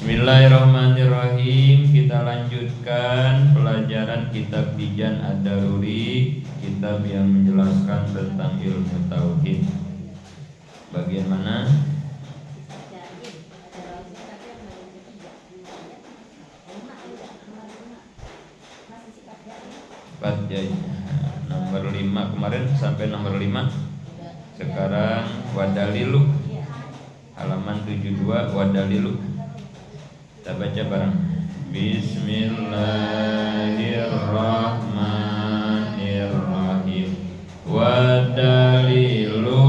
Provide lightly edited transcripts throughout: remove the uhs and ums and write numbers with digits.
Bismillahirrahmanirrahim. Kita lanjutkan pelajaran kitab Tijan Ad-Daruri, kitab yang menjelaskan tentang ilmu tauhid. Bagian mana? Nomor 5 kemarin sampai nomor 5. Sekarang wadalilu halaman 72 wadalilu. Kita baca bareng. Bismillahirrahmanirrahim. Wadalilu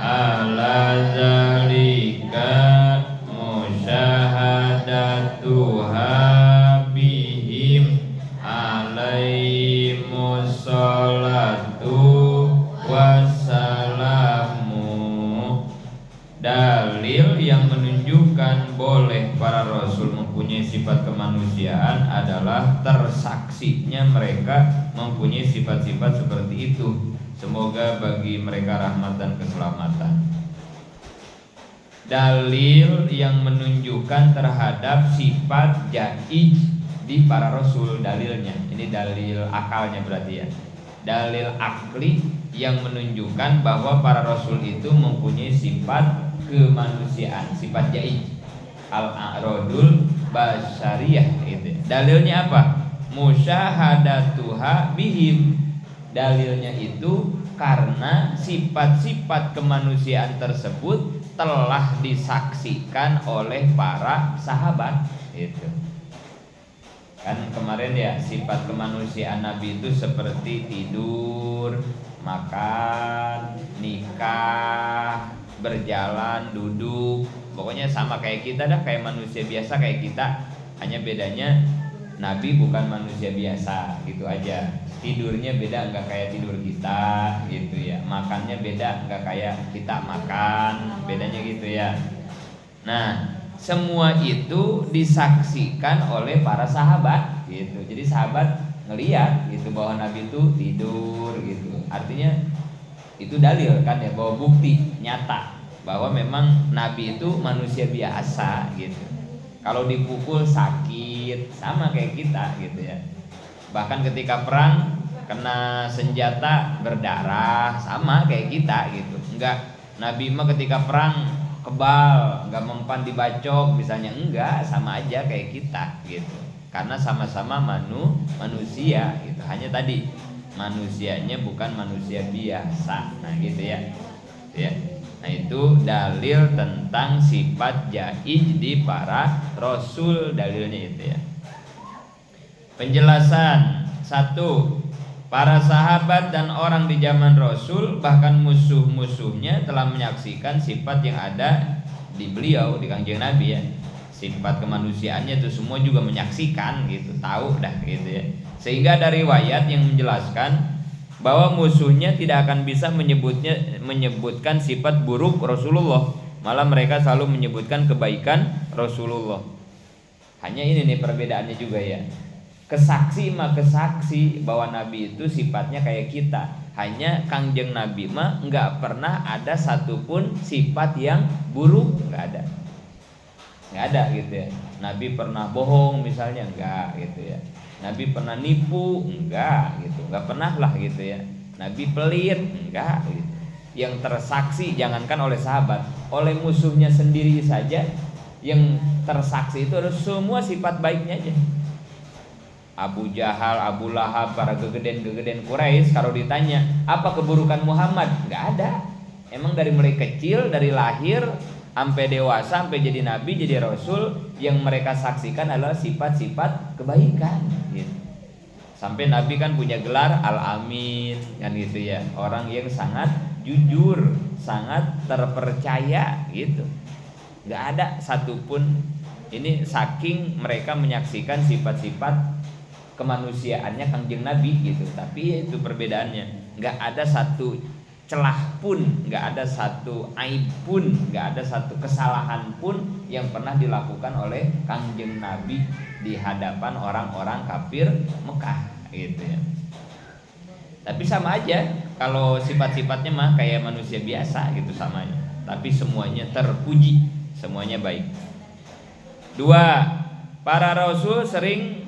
ala zalika musyahadatuha bihim alaihimus salatu wassalamu. Dalil yang menunjukkan boleh para rasul mempunyai sifat kemanusiaan adalah tersaksinya mereka mempunyai sifat-sifat seperti itu. Semoga bagi mereka rahmat dan keselamatan. Dalil yang menunjukkan terhadap sifat jaiz di para rasul, dalilnya ini dalil akalnya berarti ya. Dalil akli yang menunjukkan bahwa para rasul itu mempunyai sifat kemanusiaan, sifat jaiz, al-a'radul basyariyah itu. Dalilnya apa? Musyahadatuha bihim. Dalilnya itu karena sifat-sifat kemanusiaan tersebut telah disaksikan oleh para sahabat itu. Kan kemarin ya, sifat kemanusiaan Nabi itu seperti tidur, makan, nikah, berjalan, duduk, pokoknya sama kayak kita dah, kayak manusia biasa kayak kita. Hanya bedanya Nabi bukan manusia biasa, gitu aja. Tidurnya beda, nggak kayak tidur kita, gitu ya. Makannya beda, nggak kayak kita makan, bedanya gitu ya. Nah, semua itu disaksikan oleh para sahabat, gitu. Jadi sahabat ngelihat gitu bahwa Nabi itu tidur, gitu. Artinya itu dalil kan ya, bahwa bukti nyata bahwa memang Nabi itu manusia biasa gitu. Kalau dipukul sakit sama kayak kita gitu ya. Bahkan ketika perang kena senjata berdarah sama kayak kita gitu. Enggak, Nabi mah ketika perang kebal, enggak mempan dibacok misalnya, enggak, sama aja kayak kita gitu. Karena sama-sama manusia gitu. Hanya tadi manusianya bukan manusia biasa. Nah gitu ya. Ya. Nah itu dalil tentang sifat jaiz di para rasul, dalilnya itu ya. Penjelasan 1. Para sahabat dan orang di zaman Rasul, bahkan musuh-musuhnya telah menyaksikan sifat yang ada di beliau, di Kangjeng Nabi ya. Sifat kemanusiaannya itu semua juga menyaksikan gitu, tahu dah gitu ya. Sehingga ada riwayat yang menjelaskan bahwa musuhnya tidak akan bisa menyebutkan sifat buruk Rasulullah, malah mereka selalu menyebutkan kebaikan Rasulullah. Hanya ini nih perbedaannya juga ya. Kesaksi mah kesaksi bahwa Nabi itu sifatnya kayak kita. Hanya Kangjeng Nabi mah nggak pernah ada satupun sifat yang buruk, nggak ada gitu ya. Nabi pernah bohong misalnya, enggak gitu ya. Nabi pernah nipu, enggak gitu, enggak pernah lah gitu ya. Nabi pelit, enggak gitu. Yang tersaksi jangankan oleh sahabat, oleh musuhnya sendiri saja yang tersaksi itu adalah semua sifat baiknya aja. Abu Jahal, Abu Lahab, para gegeden Quraisy kalau ditanya apa keburukan Muhammad, enggak ada. Emang dari mulai kecil, dari lahir sampai dewasa, sampai jadi nabi, jadi rasul, yang mereka saksikan adalah sifat-sifat kebaikan gitu. Sampai Nabi kan punya gelar Al-Amin kan gitu ya, orang yang sangat jujur, sangat terpercaya gitu. Nggak ada satupun, ini saking mereka menyaksikan sifat-sifat kemanusiaannya Kangjeng Nabi gitu. Tapi itu perbedaannya, nggak ada satu celah pun, nggak ada satu aib pun, nggak ada satu kesalahan pun yang pernah dilakukan oleh Kangjeng Nabi di hadapan orang-orang kafir Mekah gitu ya. Tapi sama aja, kalau sifat-sifatnya mah kayak manusia biasa gitu samanya. Tapi semuanya terpuji, semuanya baik. Dua, para rasul sering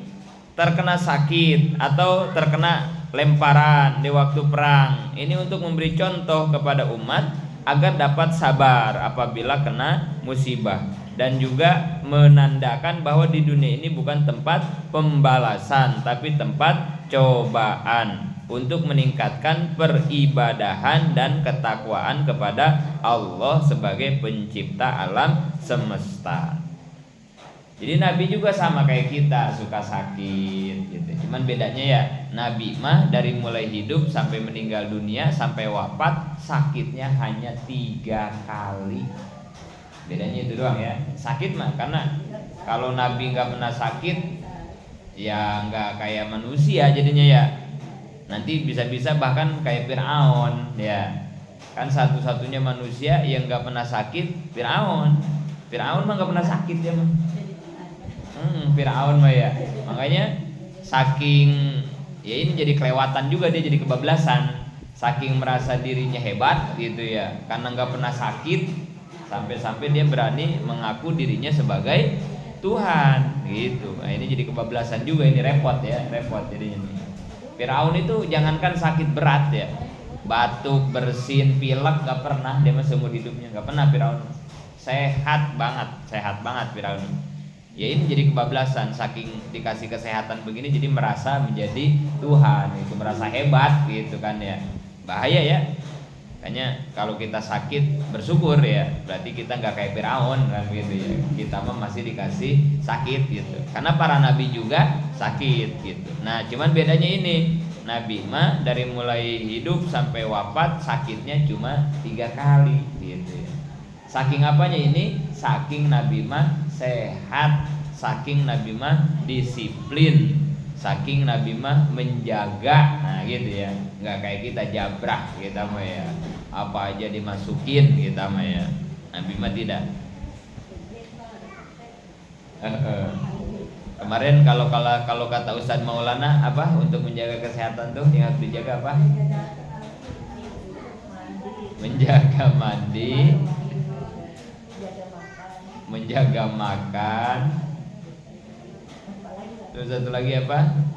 terkena sakit atau terkena lemparan di waktu perang. Ini untuk memberi contoh kepada umat agar dapat sabar apabila kena musibah, dan juga menandakan bahwa di dunia ini bukan tempat pembalasan tapi tempat cobaan, untuk meningkatkan peribadahan dan ketakwaan kepada Allah sebagai pencipta alam semesta. Jadi Nabi juga sama kayak kita, suka sakit gitu. Cuman bedanya ya, Nabi mah dari mulai hidup sampai meninggal dunia sampai wafat sakitnya hanya 3 kali. Bedanya itu doang ya. Sakit mah karena kalau Nabi nggak pernah sakit ya nggak kayak manusia jadinya ya. Nanti bisa-bisa bahkan kayak Fir'aun ya. Kan satu-satunya manusia yang nggak pernah sakit Fir'aun. Fir'aun mah nggak pernah sakit ya mah. Fir'aun mah ya. Makanya saking ya ini jadi kelewatan juga, dia jadi kebablasan. Saking merasa dirinya hebat gitu ya, karena nggak pernah sakit, sampai-sampai dia berani mengaku dirinya sebagai Tuhan gitu. Nah ini jadi kebablasan juga, ini repot ya, repot jadinya nih. Firaun itu jangankan sakit berat ya, batuk, bersin, pilek gak pernah dia mah seumur hidupnya, gak pernah Firaun. Sehat banget Firaun. Ya ini jadi kebablasan, saking dikasih kesehatan begini jadi merasa menjadi Tuhan, itu merasa hebat gitu kan ya. Bahaya ya. Makanya kalau kita sakit bersyukur ya, berarti kita nggak kayak Firaun kan gitu ya. Kita mah masih dikasih sakit gitu. Karena para nabi juga sakit gitu. Nah, cuman bedanya ini, nabi mah dari mulai hidup sampai wafat sakitnya cuma 3 kali gitu ya. Saking apanya ini? Saking nabi mah sehat, saking nabi mah disiplin, saking nabi mah menjaga. Nah, gitu ya. Nggak kayak kita jabrah kita mah ya, apa aja dimasukin kita mah ya. Nabi mah tidak. Kemarin kalau kata Ustadz Maulana apa untuk menjaga kesehatan tuh yang harus dijaga apa? Menjaga mandi, menjaga makan. Terus satu lagi apa?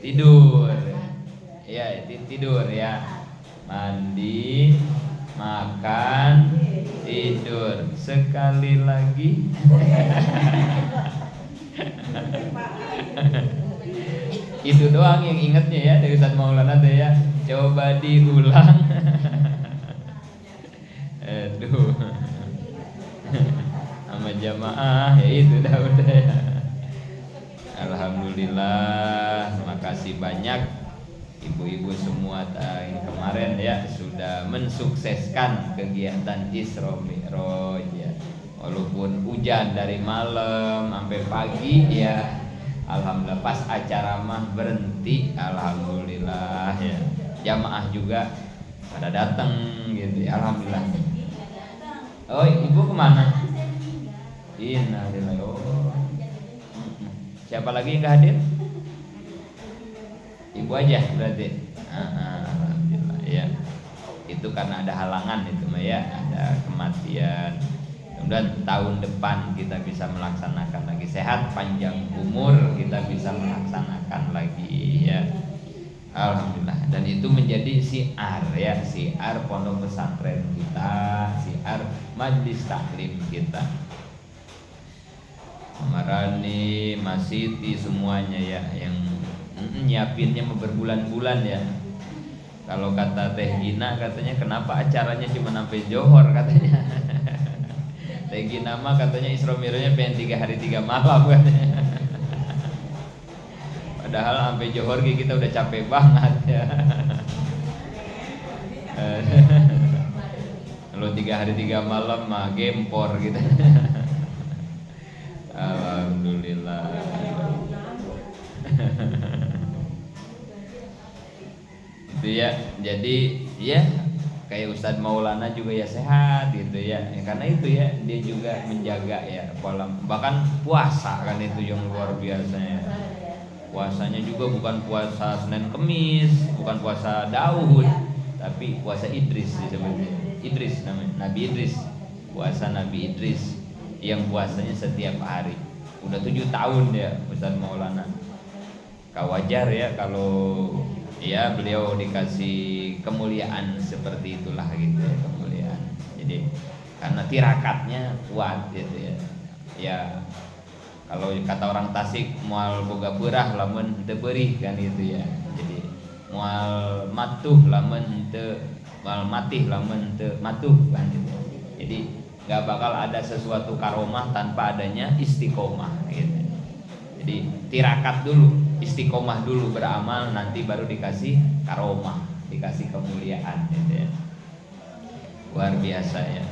Tidur. Ya, tidur ya. Mandi, makan, tidur. Sekali lagi. Itu doang yang ingetnya ya dari Ustadz Maulana tuh ya. Coba diulang. Aduh. Sama jamaah ya itu udah ya. Alhamdulillah, makasih banyak ibu-ibu semua yang kemarin ya sudah mensukseskan kegiatan Isra Mi'raj ya. Walaupun hujan dari malam sampai pagi ya. Alhamdulillah pas acara mah berhenti, alhamdulillah ya. Jamaah juga pada datang gitu ya. Alhamdulillah. Oh, ibu kemana? Innalillahi. Oh. Siapa lagi yang gak hadir? Ibu aja berarti. Alhamdulillah ya. Itu karena ada halangan itu mah ya, ada kematian. Kemudian tahun depan kita bisa melaksanakan lagi, sehat panjang umur kita bisa melaksanakan lagi ya. Alhamdulillah. Dan itu menjadi syiar ya, syiar pondok pesantren kita, syiar majelis taklim kita. Marani, Masiti semuanya ya yang nyiapinnya berbulan-bulan ya. Kalau kata Teh Gina katanya kenapa acaranya cuma sampai Johor katanya. Teh Gina mah katanya Isra Mi'rajnya pengen 3 hari 3 malam katanya. Padahal sampai Johor kita udah capek banget ya. Kalau 3 hari 3 malam mah gempor gitu. Alhamdulillah. Itu ya, jadi ya kayak Ustadz Maulana juga ya sehat gitu ya. Karena itu ya dia juga menjaga ya pola, bahkan puasa kan itu yang luar biasa ya. Puasanya juga bukan puasa Senin Kemis, bukan puasa Daud, tapi puasa Idris disebutnya. Idris namanya, Nabi Idris. Puasa Nabi Idris. yang puasanya setiap hari. Udah 7 tahun ya Ustaz Maulana. Wajar ya kalau ya beliau dikasih kemuliaan seperti itulah gitu ya, kemuliaan. Jadi karena tirakatnya kuat gitu ya. Ya kalau kata orang Tasik moal boga beurah lamun teu beurih kan gitu ya. Jadi moal matuh lamun teu moal matih lamun teu matuh kan gitu. Jadi enggak bakal ada sesuatu karomah tanpa adanya istiqomah gitu. Jadi tirakat dulu, istiqomah dulu beramal, nanti baru dikasih karomah, dikasih kemuliaan gitu ya. Luar biasa ya.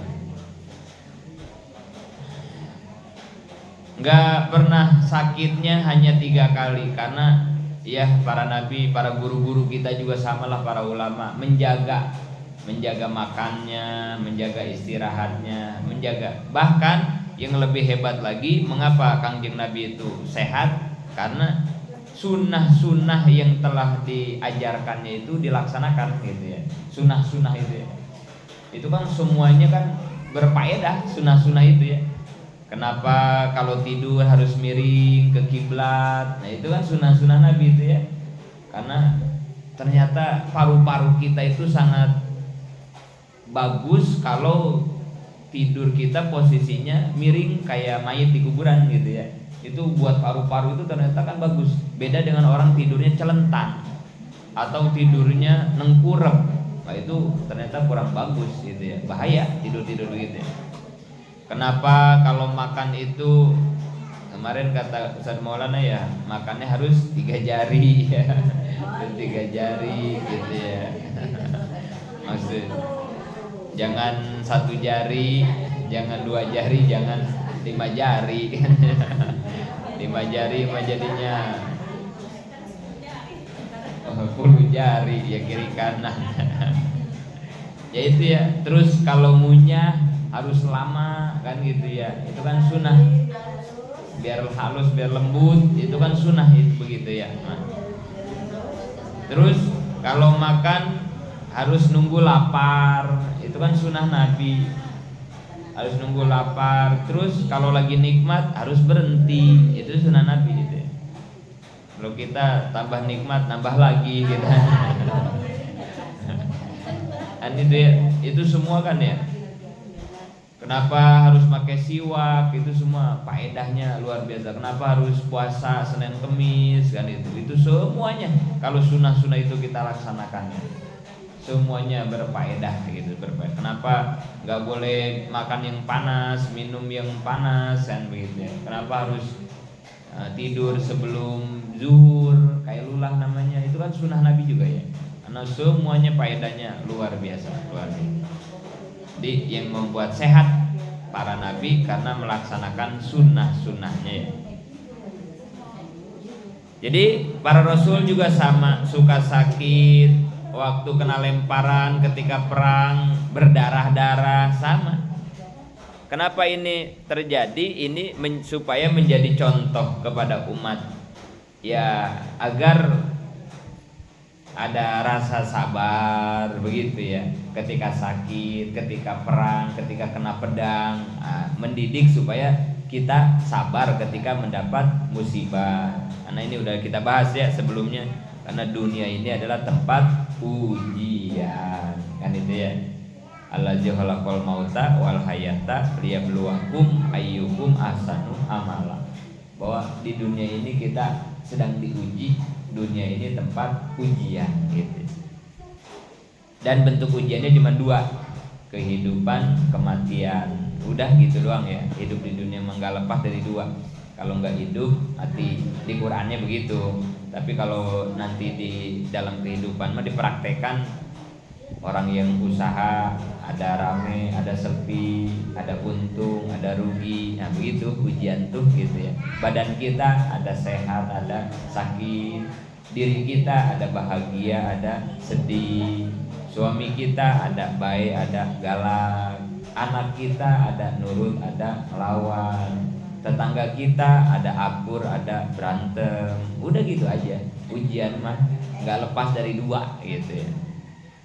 Enggak pernah sakitnya hanya 3 kali, karena ya para nabi, para guru-guru kita juga samalah para ulama menjaga makannya, menjaga istirahatnya, menjaga. Bahkan yang lebih hebat lagi, mengapa Kangjeng Nabi itu sehat? Karena sunnah-sunnah yang telah diajarkannya itu dilaksanakan gitu ya. Sunnah-sunnah itu ya. Itu kan semuanya kan berfaedah sunnah-sunnah itu ya. Kenapa kalau tidur harus miring ke kiblat? Nah itu kan sunnah-sunnah Nabi itu ya. Karena ternyata paru-paru kita itu sangat bagus kalau tidur kita posisinya miring kayak mayit di kuburan gitu ya. Itu buat paru-paru itu ternyata kan bagus. Beda dengan orang tidurnya celentang atau tidurnya nengkurep. Nah itu ternyata kurang bagus gitu ya. Bahaya tidur-tidur gitu ya. Kenapa kalau makan itu kemarin kata Ustaz Maulana ya, makannya harus 3 jari ya. 3 jari gitu ya. Maksud jangan 1 jari, jangan 2 jari, jangan 5 jari. 5 jari mah jadinya 10 jari ya kiri kanan. Ya itu ya. Terus kalau ngunyah harus lama kan gitu ya. Itu kan sunnah. Biar halus, biar lembut, itu kan sunnah itu begitu ya. Nah. Terus kalau makan harus nunggu lapar, itu kan sunnah Nabi. Harus nunggu lapar. Terus kalau lagi nikmat harus berhenti, itu sunnah Nabi gitu ya. Kalau kita tambah nikmat, tambah lagi gitu. Dan itu ya, itu semua kan ya. Kenapa harus pakai siwak? Itu semua faedahnya luar biasa. Kenapa harus puasa Senin Kemis kan itu? Itu semuanya kalau sunnah-sunnah itu kita laksanakannya, semuanya berfaedah gitu, berfaedah. Kenapa nggak boleh makan yang panas, minum yang panas kan begitu ya? Kenapa harus tidur sebelum zuhur kayak lulah namanya? Itu kan sunnah Nabi juga ya. Karena semuanya faedahnya luar biasa, luar biasa. Jadi yang membuat sehat para nabi karena melaksanakan sunnah-sunnahnya ya. Jadi para rasul juga sama, suka sakit, waktu kena lemparan ketika perang berdarah-darah sama. Kenapa ini terjadi? Ini supaya menjadi contoh kepada umat ya, agar ada rasa sabar begitu ya. Ketika sakit, ketika perang, ketika kena pedang, mendidik supaya kita sabar ketika mendapat musibah. Karena ini udah kita bahas ya sebelumnya. Karena dunia ini adalah tempat ujian, kan itu ya. Allazi khalaqal mauta wal hayata liyabluwakum ayyukum ahsanu amala. Bahwa di dunia ini kita sedang diuji, dunia ini tempat ujian gitu. Dan bentuk ujiannya cuma 2, kehidupan, kematian. Udah gitu doang ya. Hidup di dunia memang gak lepas dari 2. Kalau nggak hidup, hati di Qurannya begitu. Tapi kalau nanti di dalam kehidupan mah dipraktekan, orang yang usaha ada rame, ada sepi, ada untung, ada rugi. Nah begitu ujian tuh gitu ya. Badan kita ada sehat, ada sakit, diri kita ada bahagia, ada sedih, suami kita ada baik, ada galak, anak kita ada nurut, ada melawan, tetangga kita ada akur, ada berantem. Udah gitu aja. Ujian mah nggak lepas dari 2 gitu ya.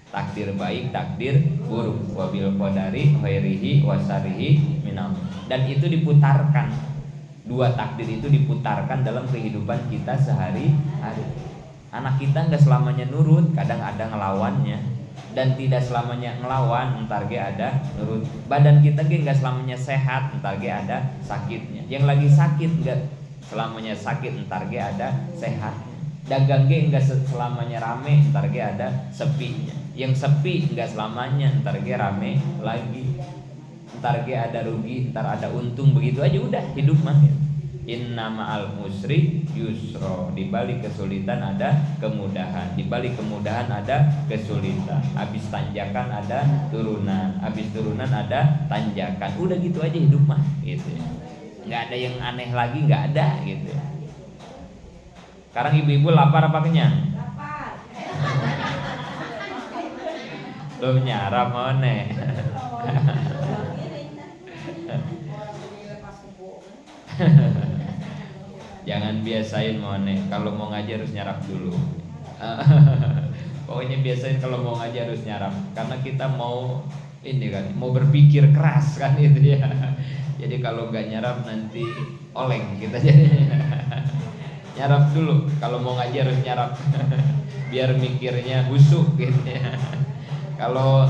takdir baik, takdir buruk, wabil qadari khairihi wasarihi minam. Dan itu diputarkan, dua takdir itu diputarkan dalam kehidupan kita sehari-hari. Anak kita nggak selamanya nurut, kadang ada ngelawannya. Dan tidak selamanya ngelawan, ntar ge ada nurut. Badan kita ge nggak selamanya sehat, ntar ge ada sakitnya. Yang lagi sakit nggak selamanya sakit, ntar ge ada sehat. Dagang ge nggak selamanya rame, ntar ge ada sepinya. Yang sepi nggak selamanya, ntar ge rame lagi. Ntar ge ada rugi, ntar ada untung, begitu aja udah hidup mah. Inna ma'al usri yusro. Di balik kesulitan ada kemudahan, di balik kemudahan ada kesulitan. Habis tanjakan ada turunan, habis turunan ada tanjakan. Udah gitu aja hidup mah gitu ya. Nggak ada yang aneh lagi, nggak ada gitu ya. Sekarang ibu-ibu lapar apa kenyang? Lapar. Belum nyarap mana? Jangan biasain Mone, kalau mau ngaji harus nyarap dulu. Pokoknya biasain kalau mau ngaji harus nyarap, karena kita mau ini kan, mau berpikir keras kan itu ya. Jadi kalau nggak nyarap nanti oleng kita jadinya. Nyarap dulu, kalau mau ngaji harus nyarap, biar mikirnya husuk gitu ya. Kalau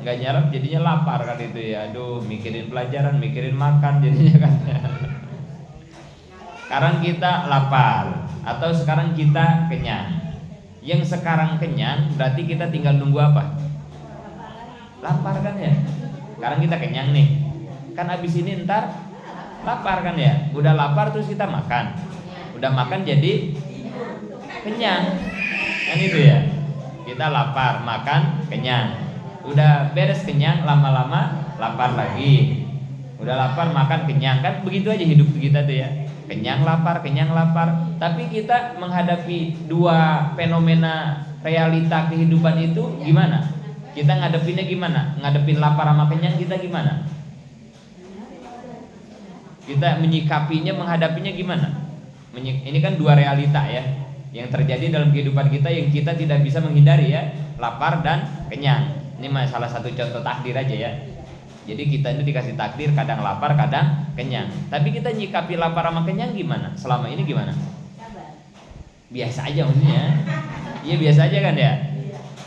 nggak nyarap jadinya lapar kan itu ya. Aduh, mikirin pelajaran, mikirin makan jadinya kan. Sekarang kita lapar atau sekarang kita kenyang. Yang sekarang kenyang berarti kita tinggal nunggu apa? Lapar kan ya. Sekarang kita kenyang nih. Kan abis ini ntar lapar kan ya. Udah lapar terus kita makan. Udah makan jadi kenyang. Kan itu ya. Kita lapar, makan, kenyang. Udah beres kenyang, lama-lama lapar lagi. Udah lapar, makan, kenyang. Kan begitu aja hidup kita tuh ya. Kenyang lapar, kenyang lapar. Tapi kita menghadapi dua fenomena realita kehidupan itu gimana? Kita ngadepinnya gimana? Ngadepin lapar sama kenyang kita gimana? Kita menyikapinya, menghadapinya gimana? Ini kan dua realita ya, yang terjadi dalam kehidupan kita yang kita tidak bisa menghindari ya. Lapar dan kenyang. Ini salah satu contoh takdir aja ya. Jadi kita itu dikasih takdir, kadang lapar, kadang kenyang. Tapi kita nyikapi lapar sama kenyang gimana? Selama ini gimana? Biasa aja maksudnya. Iya biasa aja kan ya.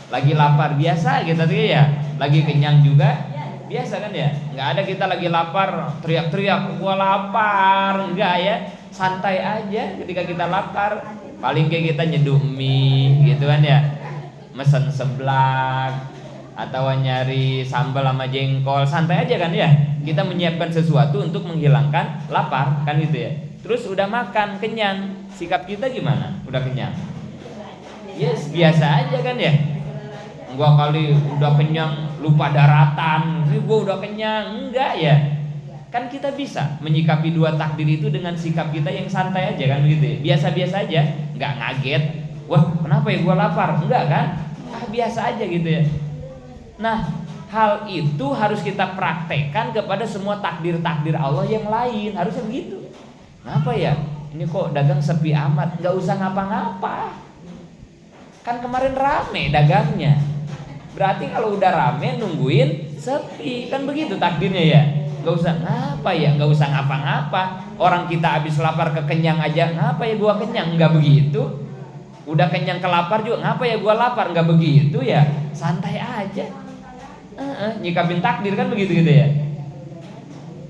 Lagi lapar biasa kita tuh ya. Lagi kenyang juga biasa kan ya. Nggak ada kita lagi lapar teriak-teriak, gua lapar, enggak ya. Santai aja ketika kita lapar. Paling kayak kita nyeduh mie gitu kan ya. Mesen seblak atau nyari sambal sama jengkol, santai aja kan ya. Kita menyiapkan sesuatu untuk menghilangkan lapar kan gitu ya. Terus udah makan, kenyang, sikap kita gimana? Udah kenyang? Yes, biasa aja kan ya. Gua kali udah kenyang lupa daratan, ini gua udah kenyang, enggak ya. Kan kita bisa menyikapi dua takdir itu dengan sikap kita yang santai aja kan begitu ya. Biasa-biasa aja, enggak ngaget. Wah, kenapa ya gua lapar? Enggak kan? Biasa aja gitu ya. Nah, hal itu harus kita praktekkan kepada semua takdir-takdir Allah yang lain. Harusnya begitu. Kenapa ya? Ini kok dagang sepi amat, gak usah ngapa-ngapa. Kan kemarin rame dagangnya. Berarti kalau udah rame nungguin sepi. Kan begitu takdirnya ya. Gak usah ngapa ya, gak usah ngapa-ngapa. Orang kita habis lapar kekenyang aja, ngapa ya gua kenyang? Gak begitu. Udah kenyang kelapar juga, ngapa ya gua lapar? Gak begitu ya. Santai aja. Nyikapin takdir kan begitu gitu ya.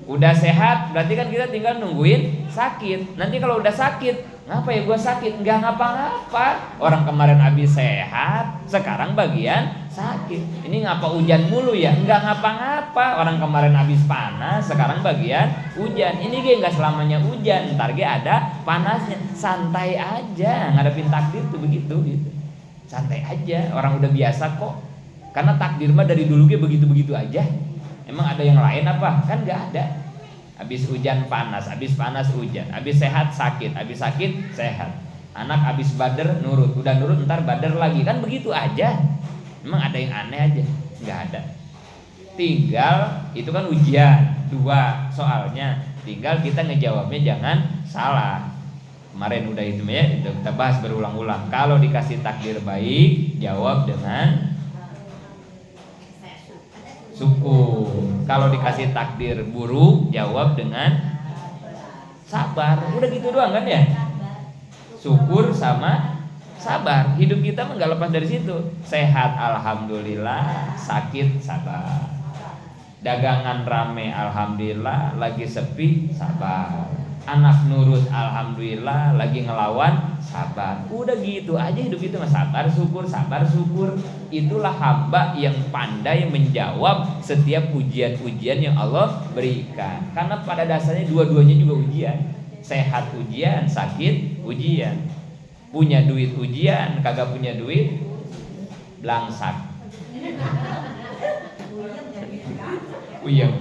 Udah sehat berarti kan kita tinggal nungguin sakit. Nanti kalau udah sakit, ngapa ya gua sakit? Nggak ngapa-ngapa. Orang kemarin habis sehat, sekarang bagian sakit. Ini ngapa hujan mulu ya? Nggak ngapa-ngapa. Orang kemarin habis panas, sekarang bagian hujan. Ini ge nggak selamanya hujan, ntar ge ada panasnya. Santai aja ngadepin takdir tuh begitu gitu. Santai aja. Orang udah biasa kok. Karena takdir mah dari dulu begitu-begitu aja. Emang ada yang lain apa? Kan gak ada. Habis hujan panas, habis panas hujan, habis sehat sakit, habis sakit sehat. Anak habis bader nurut, udah nurut ntar bader lagi. Kan begitu aja. Emang ada yang aneh aja? Gak ada. Tinggal itu kan ujian, dua soalnya. Tinggal kita ngejawabnya jangan salah. Kemarin udah itu ya, kita bahas berulang-ulang. Kalau dikasih takdir baik, jawab dengan syukur. Kalau dikasih takdir buruk, jawab dengan sabar. Udah gitu doang kan ya? Syukur sama sabar. Hidup kita mah nggak lepas dari situ. Sehat alhamdulillah, sakit sabar. Dagangan rame alhamdulillah, lagi sepi sabar. Anak nurut alhamdulillah, lagi ngelawan sabar. Udah gitu aja hidup itu mah, sabar syukur, sabar syukur. Itulah hamba yang pandai menjawab setiap ujian-ujian yang Allah berikan. Karena pada dasarnya dua-duanya juga ujian. Sehat ujian, sakit ujian. Punya duit ujian, kagak punya duit blangsak. Uyang.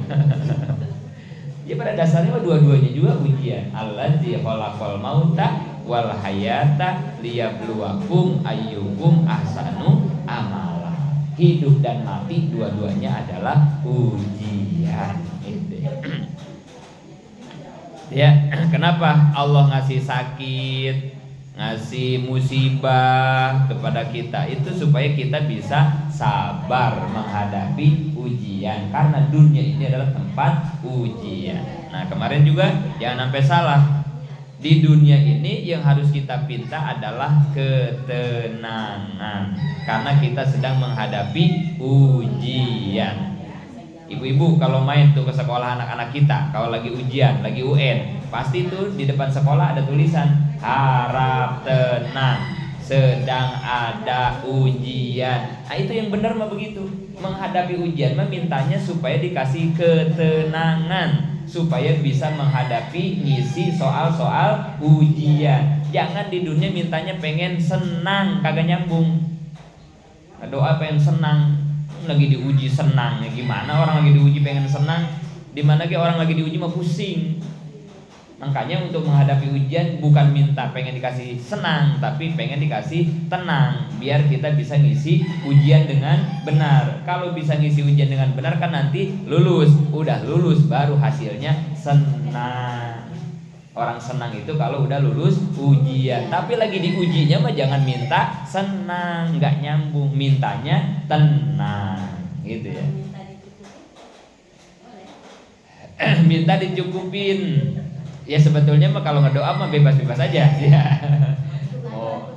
Ya pada dasarnya dua-duanya juga ujian. Allazi khalaqal mauta wal hayata liyabluwakum ayyukum ahsanu amala. Hidup dan mati dua-duanya adalah ujian. Ya, kenapa Allah ngasih sakit, ngasih musibah kepada kita itu supaya kita bisa sabar menghadapi ujian, karena dunia ini adalah tempat ujian. Nah kemarin juga jangan sampai salah, di dunia ini yang harus kita pinta adalah ketenangan, karena kita sedang menghadapi ujian. Ibu-ibu kalau main tuh ke sekolah anak-anak kita, kalau lagi ujian, lagi UN, pasti tuh di depan sekolah ada tulisan harap tenang, sedang ada ujian. Nah itu yang benar mah begitu. Menghadapi ujian mah mintanya supaya dikasih ketenangan, supaya bisa menghadapi ngisi soal-soal ujian. Jangan di dunia mintanya pengen senang, kagak nyambung. Doa pengen senang, lagi diuji senang, ya gimana orang lagi diuji pengen senang? Dimana ke orang lagi diuji mah pusing. Makanya untuk menghadapi ujian bukan minta pengen dikasih senang, tapi pengen dikasih tenang, biar kita bisa ngisi ujian dengan benar. Kalau bisa ngisi ujian dengan benar kan nanti lulus. Udah lulus baru hasilnya senang. Orang senang itu kalau udah lulus ujian. Tapi lagi diujinya mah jangan minta senang, nggak nyambung, mintanya tenang, gitu ya. Minta dicukupin. Ya sebetulnya mah kalau ngedoa mah bebas-bebas aja ya. Oh,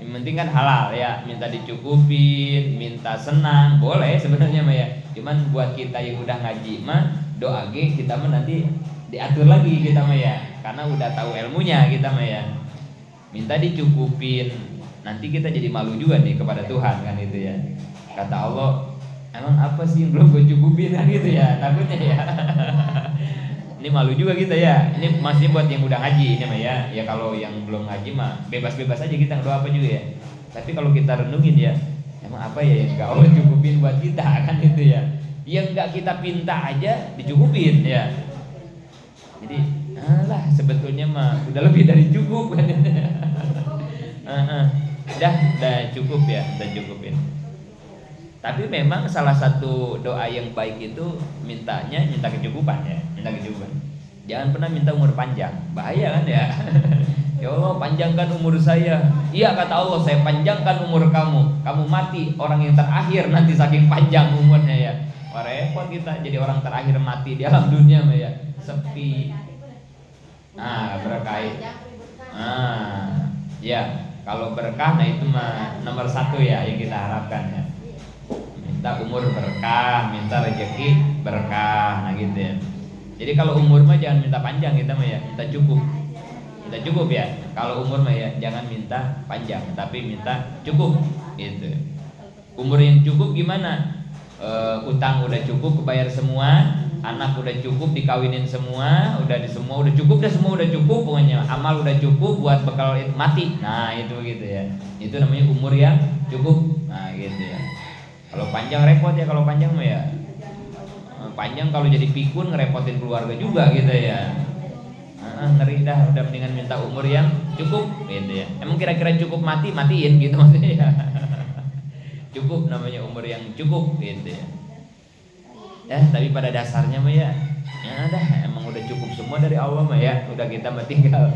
yang penting kan halal ya, minta dicukupin, minta senang, boleh sebenarnya mah ya. Cuman buat kita yang udah ngaji mah doa ge kita mah nanti diatur lagi kita mah ya, karena udah tahu ilmunya kita mah ya. Minta dicukupin, nanti kita jadi malu juga nih kepada Tuhan kan itu ya. Kata Allah, emang apa sih yang belum gue cukupin kan gitu ya, takutnya ya. Ini malu juga kita ya. Ini masih buat yang udah ngaji ini mah ya. Ya kalau yang belum ngaji mah bebas-bebas aja kita ngedoa apa juga ya. Tapi kalau kita renungin ya, emang apa ya yang gak Allah cukupin buat kita kan itu ya. Yang gak kita pinta aja dicukupin ya. Jadi alah sebetulnya mah udah lebih dari cukup kan. Udah cukup ya, udah cukupin. Tapi memang salah satu doa yang baik itu minta kecukupan ya, minta kecukupan. Jangan pernah minta umur panjang, bahaya kan ya. Ya Allah panjangkan umur saya. Iya kata Allah, saya panjangkan umur kamu. Kamu mati orang yang terakhir nanti saking panjang umurnya ya. Wah repot kita jadi orang terakhir mati di alam dunia mah ya, sepi. Nah berkah. Ya kalau berkah nah itu mah nomor satu ya yang kita harapkan ya. Minta umur berkah, minta rezeki berkah, nah gitu ya. Jadi kalau umur mah jangan minta panjang kita mah ya, minta cukup. Minta cukup ya. Kalau umur mah ya jangan minta panjang, tapi minta cukup gitu. Umur yang cukup gimana? Utang udah cukup kebayar semua, anak udah cukup dikawinin semua, semua udah cukup, semua udah cukup pokoknya. Amal udah cukup buat bekal mati. Nah, itu gitu ya. Itu namanya umur yang cukup. Nah, gitu ya. Kalau panjang repot ya, kalau panjang mah ya panjang kalau jadi pikun ngerepotin keluarga juga gitu ya. Ngeri dah, udah mendingan minta umur yang cukup gitu ya. Emang kira-kira cukup matiin gitu maksudnya ya. Cukup namanya umur yang cukup gitu ya. Ya tapi pada dasarnya mah ya dah emang udah cukup semua dari Allah mah ya. Udah kita mah tinggal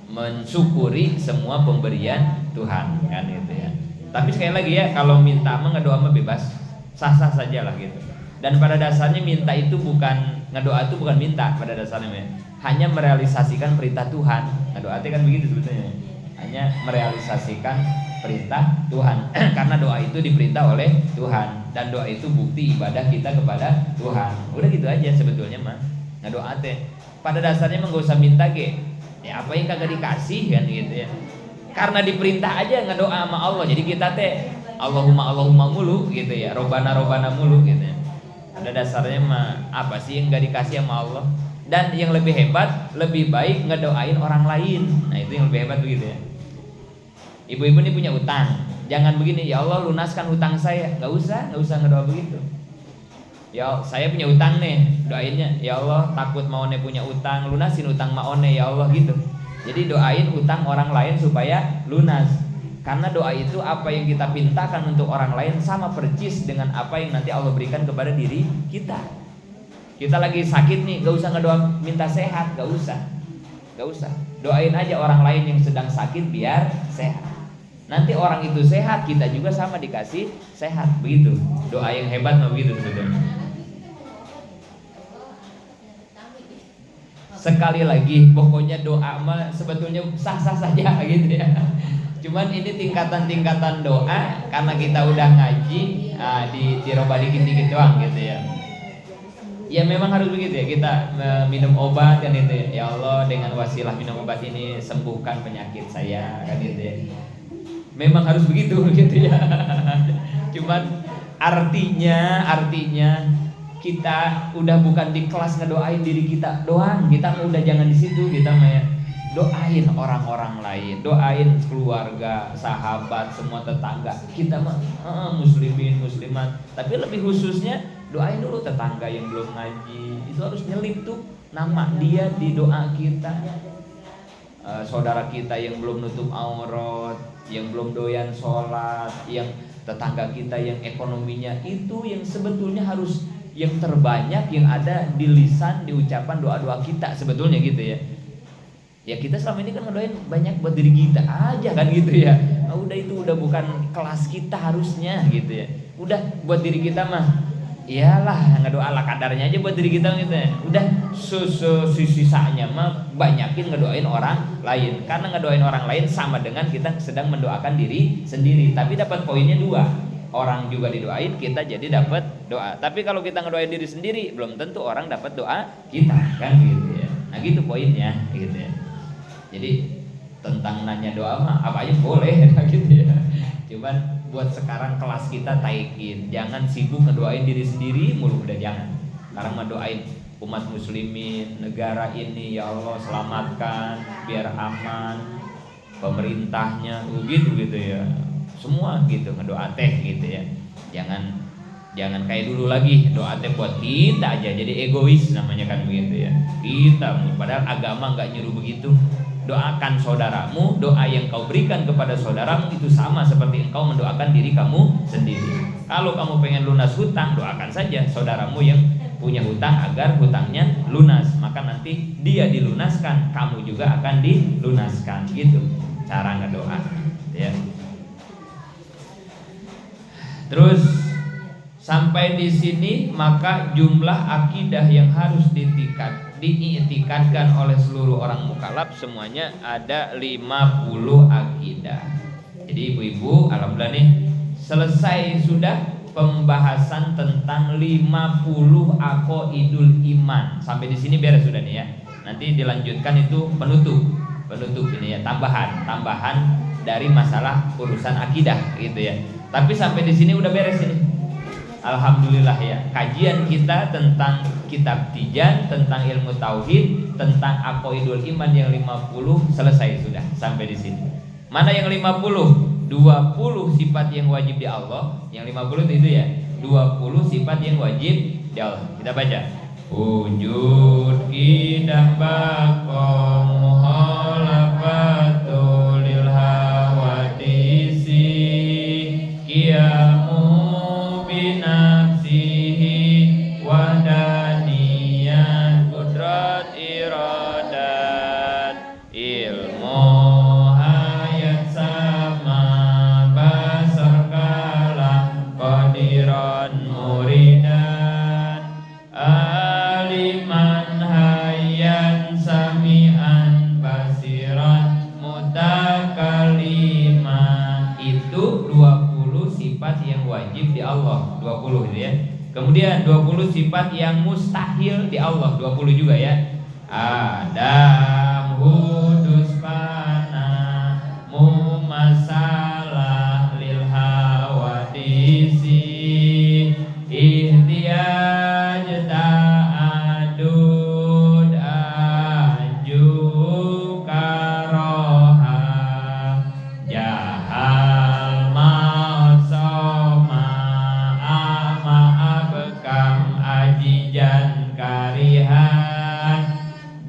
mensyukuri semua pemberian Tuhan kan gitu ya. Tapi sekali lagi ya, kalau minta mah ngedoa mah bebas, sah-sah saja lah gitu. Dan pada dasarnya minta itu bukan, ngedoa itu bukan minta pada dasarnya ya. Hanya merealisasikan perintah Tuhan. Ngedoa itu kan begitu sebetulnya. Hanya merealisasikan perintah Tuhan. Karena doa itu diperintah oleh Tuhan, dan doa itu bukti ibadah kita kepada Tuhan. Udah gitu aja sebetulnya mah. Ngedoa teh pada dasarnya mah gak usah minta ge. Ya apa yang kagak dikasih kan gitu ya. Karena diperintah aja ngedoa sama Allah. Jadi kita teh Allahumma mulu gitu ya. Robana mulu gitu ya. Pada dasarnya mah apa sih yang gak dikasih sama Allah? Dan yang lebih hebat, lebih baik ngedoain orang lain. Nah itu yang lebih hebat begitu ya. Ibu-ibu ini punya utang, jangan begini, ya Allah lunaskan hutang saya. Gak usah ngedoa begitu. Ya saya punya utang nih, doainnya ya Allah takut maone punya utang, lunasin utang maone ya Allah gitu. Jadi doain utang orang lain supaya lunas. Karena doa itu apa yang kita pintakan untuk orang lain sama percis dengan apa yang nanti Allah berikan kepada diri kita. Kita lagi sakit nih, gak usah ngedoa minta sehat, gak usah. Doain aja orang lain yang sedang sakit biar sehat. Nanti orang itu sehat, kita juga sama dikasih sehat, begitu. Doa yang hebat mah begitu sebetulnya. Sekali lagi, pokoknya doa mah sebetulnya sah-sah saja gitu ya. Cuman ini tingkatan-tingkatan doa karena kita udah ngaji, diroba dikit-dikit doang gitu ya. Ya memang harus begitu ya, kita minum obat kan itu ya. Ya Allah dengan wasilah minum obat ini sembuhkan penyakit saya kan gitu ya. Memang harus begitu gitu ya. Cuman artinya kita udah bukan di kelas ngedoain diri kita doang. Kita udah jangan di situ, kita mah ya. Doain orang-orang lain, doain keluarga, sahabat, semua tetangga. Kita mah muslimin, muslimat. Tapi lebih khususnya doain dulu tetangga yang belum ngaji. Itu harus nyelip tuh nama dia di doa kita. Saudara kita yang belum nutup aurat, yang belum doyan sholat, yang tetangga kita yang ekonominya itu yang sebetulnya harus yang terbanyak yang ada di lisan, di ucapan doa-doa kita sebetulnya gitu ya. Ya kita selama ini kan ngedoain banyak buat diri kita aja kan gitu ya. Udah itu udah bukan kelas kita harusnya gitu ya. Udah buat diri kita mah iyalah ngedoa ala kadarnya aja buat diri kita gitu ya. Udah sisanya mah banyakin ngedoain orang lain. Karena ngedoain orang lain sama dengan kita sedang mendoakan diri sendiri. Tapi dapat poinnya dua. Orang juga didoain, kita jadi dapat doa. Tapi kalau kita ngedoain diri sendiri, belum tentu orang dapat doa kita kan gitu ya. Nah gitu poinnya gitu ya. Jadi tentang nanya doa mah apa aja boleh gitu ya. Cuman buat sekarang kelas kita taikin, jangan sibuk ngedoain diri sendiri mulu, udah jangan. Sekarang mah doain umat muslimin, negara ini ya Allah selamatkan biar aman, pemerintahnya gitu ya. Semua gitu ngedoa teh gitu ya. Jangan kayak dulu lagi doa teh buat kita aja, jadi egois namanya kan begitu ya. Kita padahal agama nggak nyuruh begitu. Doakan saudaramu, doa yang kau berikan kepada saudaramu itu sama seperti engkau mendoakan diri kamu sendiri. Kalau kamu pengen lunas hutang, doakan saja saudaramu yang punya hutang agar hutangnya lunas. Maka nanti dia dilunaskan, kamu juga akan dilunaskan. Gitu cara ngedoa ya. Terus sampai di sini maka jumlah akidah yang harus diiktikadkan oleh seluruh orang mukallaf semuanya ada 50 akidah. Jadi ibu-ibu alhamdulillah nih selesai sudah pembahasan tentang 50 aqaidul iman. Sampai di sini beres sudah nih ya. Nanti dilanjutkan itu penutup ini ya, tambahan dari masalah urusan akidah gitu ya. Tapi sampai di sini udah beres ini. Alhamdulillah ya. Kajian kita tentang kitab Tijan, tentang ilmu tauhid, tentang aqaidul iman yang 50 selesai sudah sampai di sini. Mana yang 50? 20 sifat yang wajib di Allah. Yang 50 itu ya. 20 sifat yang wajib di Allah. Kita baca. Wujud idah baqo muhalafatul lil hawadisi qiyamu binafsihi wahdaniyat qudrat iradat ilmu hayat sama basar kalam qadiran muridan wajib di Allah 20 gitu ya. Kemudian 20 sifat yang mustahil di Allah 20 juga ya. Adam hudus fana mumasalah lil hawadisi ihtiyaj ta'adud aju karoha jahal mausoma ama abkam ajijan karihan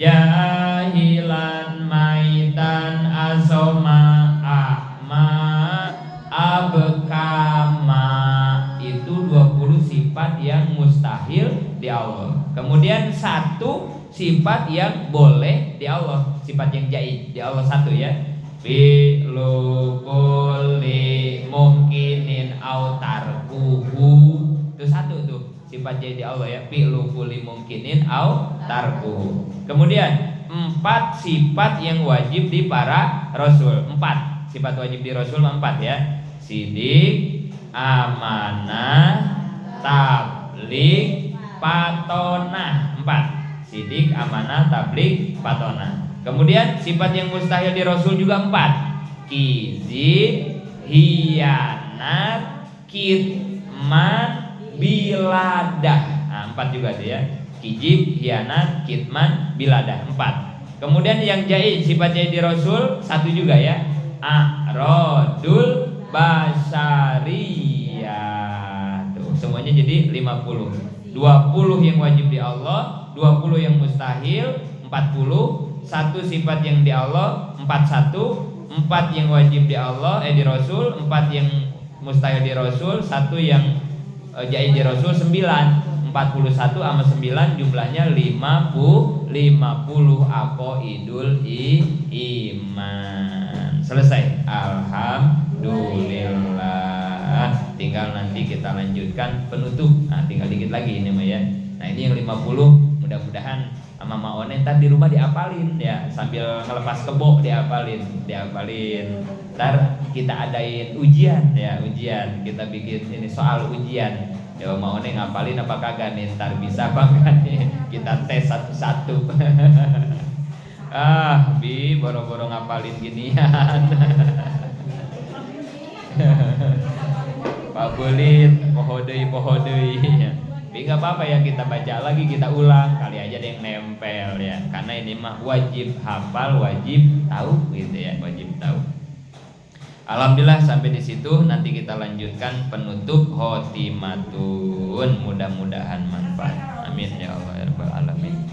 jahilan maitan asoma akma abkama. Itu 20 sifat yang mustahil di Allah. Kemudian satu sifat yang boleh di Allah, sifat yang jaiz di Allah satu ya. Fi'lu kulli mungkinin autarkuhu. Itu satu tuh sifat jaiz di Allah ya. Fi'lu kulli mungkinin autarkuhu. Kemudian 4 sifat yang wajib di para rasul. 4 sifat wajib di rasul 4 ya. Sidik, amanah, tabligh, patonah. 4. Sidik, amanah, tabligh, patonah. Kemudian sifat yang mustahil di rasul juga 4. Kizib, hianat, kitman, biladah. Nah, 4 juga tuh ya. Kijib, hianat, kitman, biladah. 4. Kemudian yang jaiz, sifat jaiz di rasul 1 juga ya. A'radul basariyah. Tuh, semuanya jadi 50. 20 yang wajib di Allah, 20 yang mustahil, 40. 1 sifat yang di Allah, 41. 4 yang wajib di Allah di rasul, 4 yang mustahil di rasul, 1 yang jaiz di rasul 9. 41 sama 9 jumlahnya 50 aqaidul iman. Selesai. Alhamdulillah. Tinggal nanti kita lanjutkan penutup. Nah, tinggal dikit lagi ini mah ya. Nah, ini yang 50 mudah-mudahan sama Ma One ntar di rumah diapalin ya, sambil ngelepas kebo diapalin. Ntar kita adain ujian ya, kita bikin ini soal ujian. Ya Ma One ngapalin apa kagak nih, ntar bisa apa enggak nih, kita tes satu-satu. Bi boro-boro ngapalin ginian. Pak Bulit pohodei. Tapi nggak apa-apa ya, kita baca lagi, kita ulang, kali aja ada yang nempel ya. Karena ini mah wajib hafal, wajib tahu gitu ya, wajib tahu. Alhamdulillah sampai di situ. Nanti kita lanjutkan penutup khotimatun. Mudah-mudahan manfaat. Amin ya Allah ya rabbal alamin.